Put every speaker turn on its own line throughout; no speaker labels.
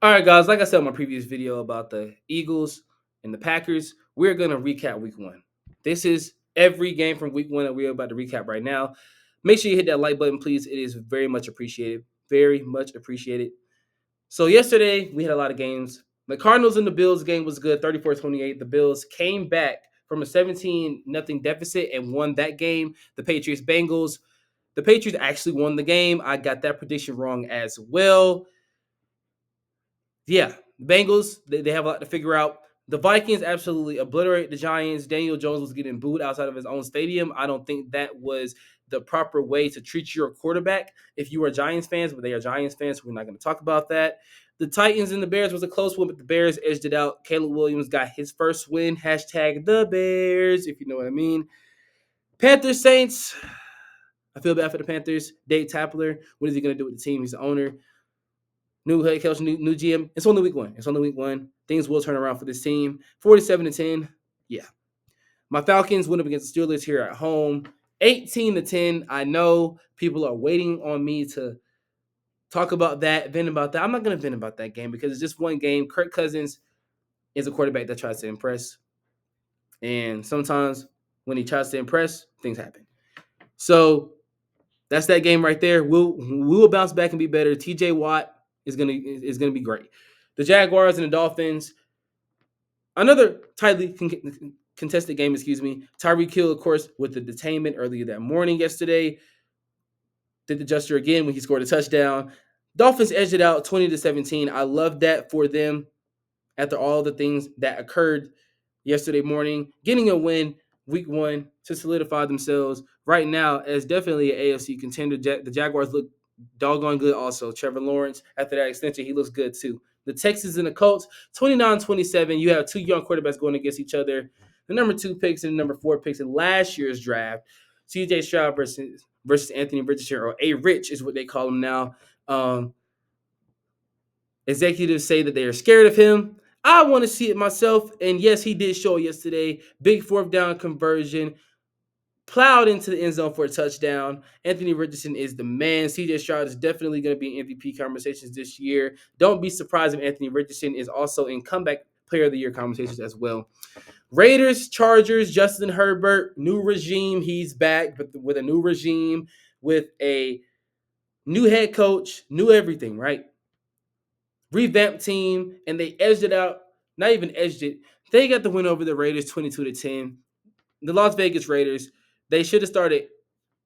All right, guys. Like I said in my previous video about the Eagles and the Packers, we're gonna recap Week 1. This is every game from Week 1 that we're about to recap right now. Make sure you hit that like button, please. It is very much appreciated. Very much appreciated. So yesterday we had a lot of games. The Cardinals and the Bills game was good, 34-28. The Bills came back from a 17-0 deficit and won that game. The Patriots Bengals. The Patriots actually won the game. I got that prediction wrong as well. Yeah, Bengals, they have a lot to figure out. The Vikings absolutely obliterate the Giants. Daniel Jones was getting booed outside of his own stadium. I don't think that was the proper way to treat your quarterback if you are Giants fans, but they are Giants fans, so we're not going to talk about that. The Titans and the Bears was a close one, but the Bears edged it out. Caleb Williams got his first win. Hashtag the Bears, if you know what I mean. Panthers Saints. I feel bad for the Panthers. Dave Tapler, what is he going to do with the team? He's the owner. New head coach, new GM. It's only week one. It's only week one. Things will turn around for this team. 47-10. Yeah. My Falcons went up against the Steelers here at home. 18-10. I know people are waiting on me to talk about that, vent about that. I'm not going to vent about that game because it's just one game. Kirk Cousins is a quarterback that tries to impress. And sometimes when he tries to impress, things happen. So that's that game right there. We will bounce back and be better. TJ Watt is gonna be great. The Jaguars and the Dolphins, another tightly contested game. Excuse me. Tyreek Hill, of course, with the detainment earlier that morning yesterday, did the gesture again when he scored a touchdown. Dolphins edged it out 20-17. I love that for them after all the things that occurred yesterday morning, getting a win week 1 to solidify themselves right now as definitely an AFC contender. The Jaguars look doggone good also. Trevor Lawrence, after that extension, he looks good too. The Texans and the Colts, 29-27. You have two young quarterbacks going against each other. The number 2 picks and the number 4 picks in last year's draft. CJ Stroud versus Anthony Richardson, or A Rich is what they call him now. Executives say that they are scared of him. I want to see it myself. And yes, he did show yesterday. Big fourth down conversion. Plowed into the end zone for a touchdown. Anthony Richardson is the man. CJ Stroud is definitely going to be in MVP conversations this year. Don't be surprised if Anthony Richardson is also in comeback player of the year conversations as well. Raiders, Chargers, Justin Herbert, new regime. He's back but with a new regime, with a new head coach, new everything, right? Revamped team, and they edged it out. Not even edged it. They got the win over the Raiders 22-10. The Las Vegas Raiders, they should have started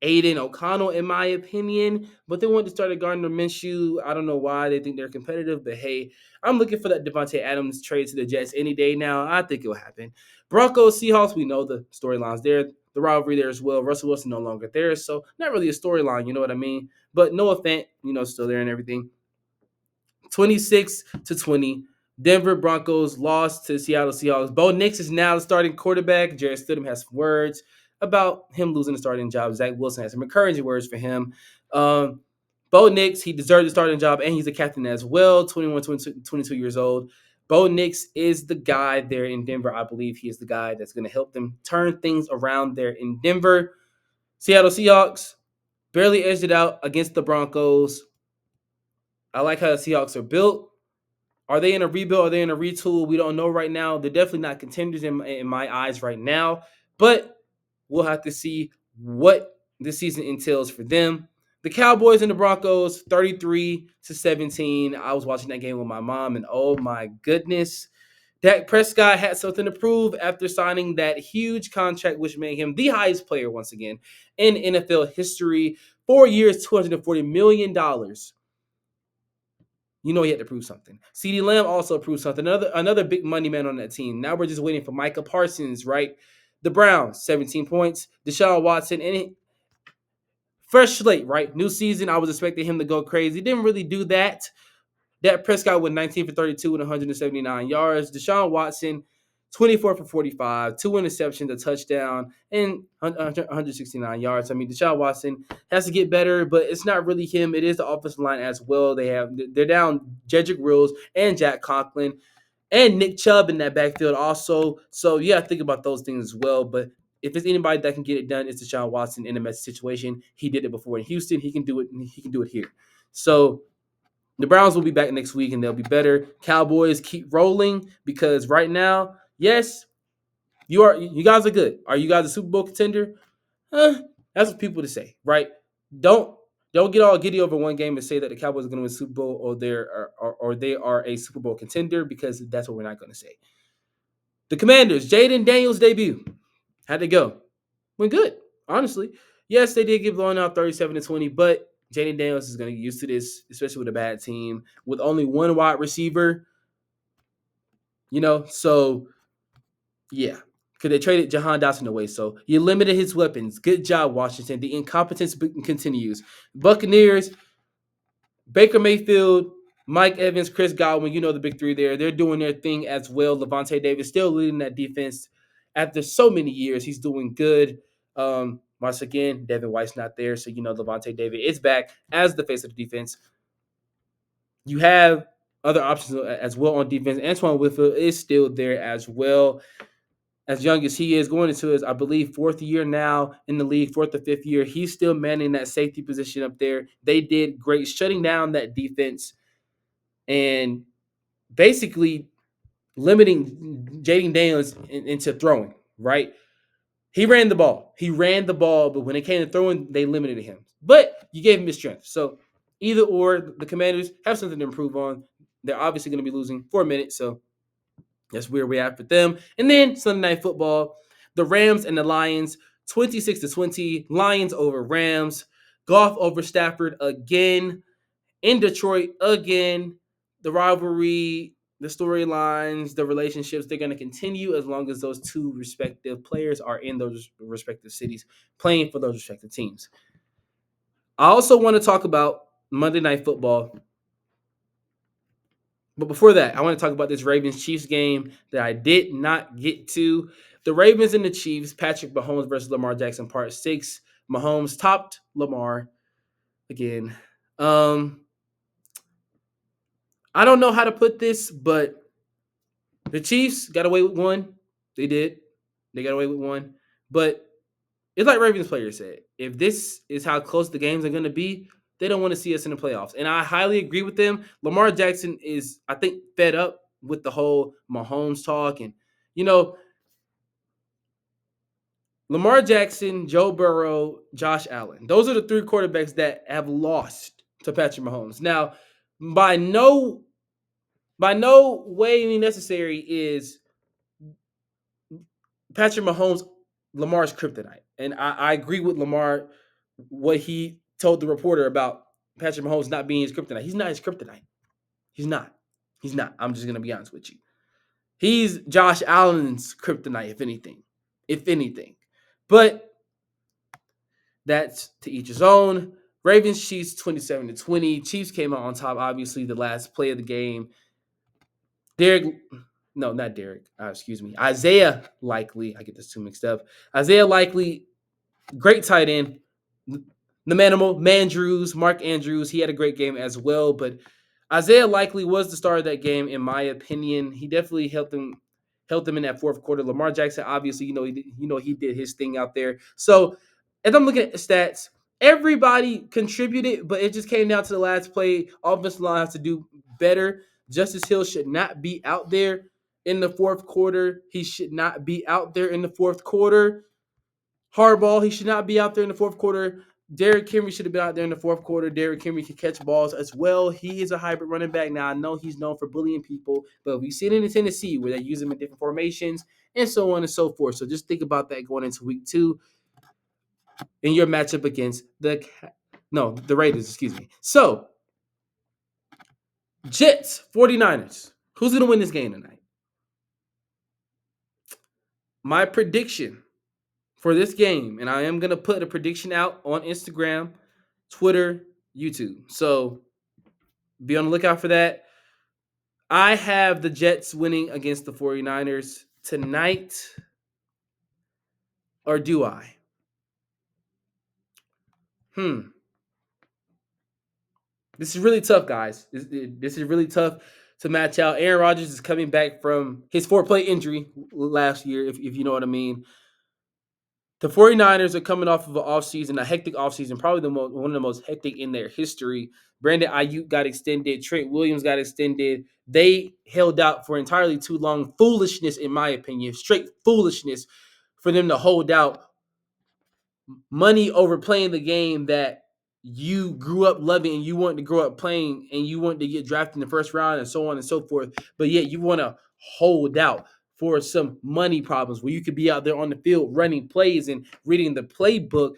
Aiden O'Connell, in my opinion, but they wanted to start Gardner Minshew. I don't know why. They think they're competitive, but hey, I'm looking for that Devontae Adams trade to the Jets any day now. I think it'll happen. Broncos, Seahawks, we know the storylines there. The rivalry there as well. Russell Wilson no longer there, so not really a storyline, you know what I mean? But Noah Fant, still there and everything. 26-20. Denver Broncos lost to Seattle Seahawks. Bo Nix is now the starting quarterback. Jarrett Stidham has some words about him losing the starting job. Zach Wilson has some encouraging words for him. Bo Nix, he deserved the starting job, and he's a captain as well, 21, 22 years old. Bo Nix is the guy there in Denver. I believe he is the guy that's going to help them turn things around there in Denver. Seattle Seahawks barely edged it out against the Broncos. I like how the Seahawks are built. Are they in a rebuild? Are they in a retool? We don't know right now. They're definitely not contenders in my eyes right now, but we'll have to see what this season entails for them. The Cowboys and the Broncos, 33-17. I was watching that game with my mom, and oh my goodness, Dak Prescott had something to prove after signing that huge contract, which made him the highest player once again in NFL history. 4 years, $240 million. He had to prove something. CeeDee Lamb also proved something. Another big money man on that team. Now we're just waiting for Micah Parsons, right? The Browns, 17 points. Deshaun Watson, and fresh slate, right? New season. I was expecting him to go crazy. Didn't really do that. Dak Prescott went 19 for 32 with 179 yards. Deshaun Watson, 24 for 45, 2 interceptions, a touchdown, and 169 yards. I mean, Deshaun Watson has to get better, but it's not really him. It is the offensive line as well. They're down Jedrick Wills and Jack Conklin and Nick Chubb in that backfield also. So yeah, think about those things as well. But if it's anybody that can get it done, it's Deshaun Watson in a messy situation. He did it before in Houston. He can do it. He can do it here. So The Browns will be back next week and they'll be better. Cowboys keep rolling because right now, yes, you guys are good. Are you guys a Super Bowl contender? That's what people to say, right? Don't don't get all giddy over one game and say that the Cowboys are going to win Super Bowl or they are a Super Bowl contender because that's what we're not going to say. The Commanders, Jaden Daniels debut. How'd they go? Went good, honestly. Yes, they did get blown out 37-20, but Jaden Daniels is going to get used to this, especially with a bad team with only one wide receiver. So yeah, because they traded Jahan Dotson away, so you limited his weapons. Good job, Washington. The incompetence continues. Buccaneers, Baker Mayfield, Mike Evans, Chris Godwin, the big three there. They're doing their thing as well. Levante Davis still leading that defense after so many years. He's doing good. Once again, Devin White's not there, so Levante David is back as the face of the defense. You have other options as well on defense. Antoine Whitfield is still there as well. As young as he is, going into his, I believe, fourth year now in the league, fourth or fifth year, he's still manning that safety position up there. They did great shutting down that defense and basically limiting Jaden Daniels into throwing, right? He ran the ball. But when it came to throwing, they limited him. But you gave him his strength. So either or, the Commanders have something to improve on. They're obviously going to be losing for a minute, so that's where we're at for them. And then Sunday Night Football, the Rams and the Lions, 26-20. Lions over Rams. Goff over Stafford again. In Detroit again. The rivalry, the storylines, the relationships, they're going to continue as long as those two respective players are in those respective cities playing for those respective teams. I also want to talk about Monday Night Football. But before that, I want to talk about this Ravens-Chiefs game that I did not get to. The Ravens and the Chiefs, Patrick Mahomes versus Lamar Jackson, part 6. Mahomes topped Lamar again. I don't know how to put this, but the Chiefs got away with one. They did. They got away with one. But it's like Ravens players said. If this is how close the games are going to be, they don't want to see us in the playoffs. And I highly agree with them. Lamar Jackson is, I think, fed up with the whole Mahomes talk. And, Lamar Jackson, Joe Burrow, Josh Allen. Those are the three quarterbacks that have lost to Patrick Mahomes. Now, by no way necessary is Patrick Mahomes Lamar's kryptonite. And I agree with Lamar, what he told the reporter about Patrick Mahomes not being his kryptonite. He's not his kryptonite. He's not. He's not. I'm just going to be honest with you. He's Josh Allen's kryptonite, if anything. If anything. But that's to each his own. Ravens, Chiefs, 27-20. Chiefs came out on top, obviously, the last play of the game. Isaiah Likely. I get this two mixed up. Isaiah Likely, great tight end. The manimal, Mark Andrews, he had a great game as well. But Isaiah Likely was the star of that game, in my opinion. He definitely helped them in that fourth quarter. Lamar Jackson, obviously, he did his thing out there. So as I'm looking at the stats, everybody contributed, but it just came down to the last play. Offensive line has to do better. Justice Hill should not be out there in the fourth quarter. He should not be out there in the fourth quarter. Harbaugh, he should not be out there in the fourth quarter. Derrick Henry should have been out there in the fourth quarter. Derrick Henry can catch balls as well. He is a hybrid running back. Now, I know he's known for bullying people, but we see it in Tennessee where they use him in different formations and so on and so forth. So just think about that going into week 2 in your matchup against the Raiders, excuse me. So, Jets, 49ers. Who's going to win this game tonight? My prediction for this game, and I am going to put a prediction out on Instagram, Twitter, YouTube. So be on the lookout for that. I have the Jets winning against the 49ers tonight. Or do I? This is really tough, guys. This is really tough to match out. Aaron Rodgers is coming back from his 4-play injury last year, if you know what I mean. The 49ers are coming off of an offseason, a hectic offseason, probably one of the most hectic in their history. Brandon Ayuk got extended. Trent Williams got extended. They held out for entirely too long. Foolishness, in my opinion. Straight foolishness for them to hold out money over playing the game that you grew up loving and you wanted to grow up playing and you wanted to get drafted in the first round and so on and so forth. But yet you want to hold out for some money problems where you could be out there on the field running plays and reading the playbook,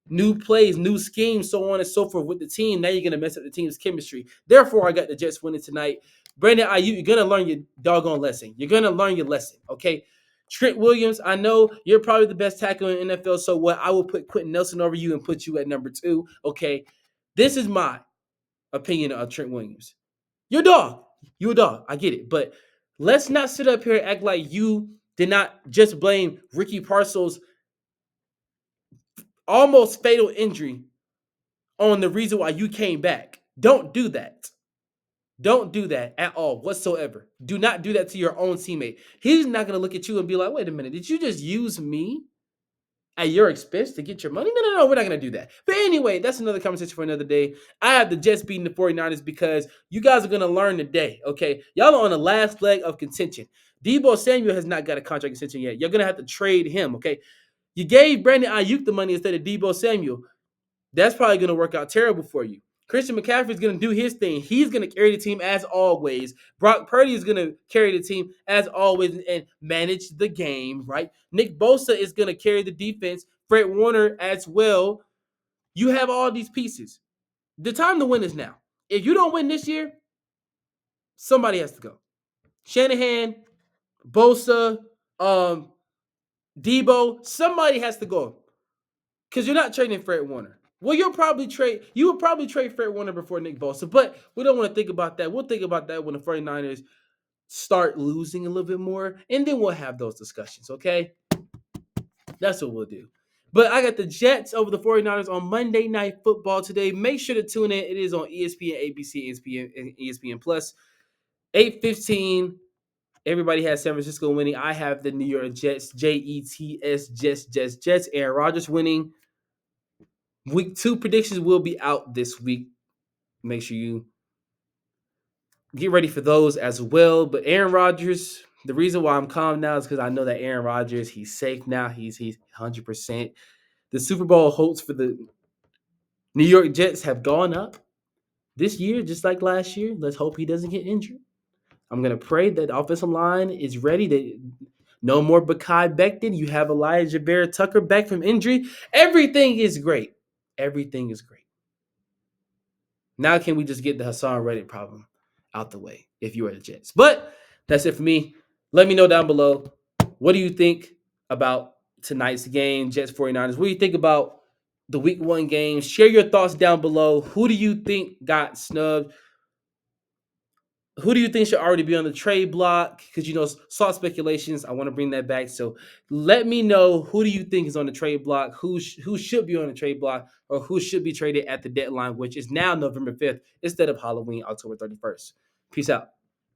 new plays, new schemes, so on and so forth with the team. Now you're going to mess up the team's chemistry. Therefore, I got the Jets winning tonight. Brandon Ayuk, you're going to learn your doggone lesson. You're going to learn your lesson, okay? Trent Williams, I know you're probably the best tackle in the NFL. So what? I will put Quentin Nelson over you and put you at number 2. Okay. This is my opinion of Trent Williams. You're a dog. You a dog. I get it. But let's not sit up here and act like you did not just blame Ricky Parcells' almost fatal injury on the reason why you came back. Don't do that. Don't do that at all whatsoever. Do not do that to your own teammate. He's not going to look at you and be like, wait a minute, did you just use me at your expense to get your money? No, we're not going to do that. But anyway, that's another conversation for another day. I have the Jets beating the 49ers because you guys are going to learn today, okay? Y'all are on the last leg of contention. Deebo Samuel has not got a contract extension yet. You're going to have to trade him, okay? You gave Brandon Ayuk the money instead of Deebo Samuel. That's probably going to work out terrible for you. Christian McCaffrey is going to do his thing. He's going to carry the team as always. Brock Purdy is going to carry the team as always and manage the game, right? Nick Bosa is going to carry the defense. Fred Warner as well. You have all these pieces. The time to win is now. If you don't win this year, somebody has to go. Shanahan, Bosa, Debo, somebody has to go. Because you're not trading Fred Warner. Well, you would probably trade Fred Warner before Nick Bosa, but we don't want to think about that. We'll think about that when the 49ers start losing a little bit more, and then we'll have those discussions, okay? That's what we'll do. But I got the Jets over the 49ers on Monday Night Football today. Make sure to tune in. It is on ESPN, ABC, ESPN, and ESPN Plus. 8:15. Everybody has San Francisco winning. I have the New York Jets, Jets, Jets. Aaron Rodgers winning. Week 2 predictions will be out this week. Make sure you get ready for those as well. But Aaron Rodgers, the reason why I'm calm now is because I know that Aaron Rodgers, he's safe now. He's 100%. The Super Bowl hopes for the New York Jets have gone up this year, just like last year. Let's hope he doesn't get injured. I'm going to pray that the offensive line is ready. That no more Bakai Becton. You have Elijah Vera Tucker back from injury. Everything is great. Everything is great. Now can we just get the Hassan Reddick problem out the way if you are the Jets? But that's it for me. Let me know down below. What do you think about tonight's game, Jets 49ers? What do you think about the week 1 game? Share your thoughts down below. Who do you think got snubbed? Who do you think should already be on the trade block? Because, saw speculations. I want to bring that back. So let me know, who do you think is on the trade block? Who should be on the trade block, or who should be traded at the deadline, which is now November 5th instead of Halloween, October 31st. Peace out.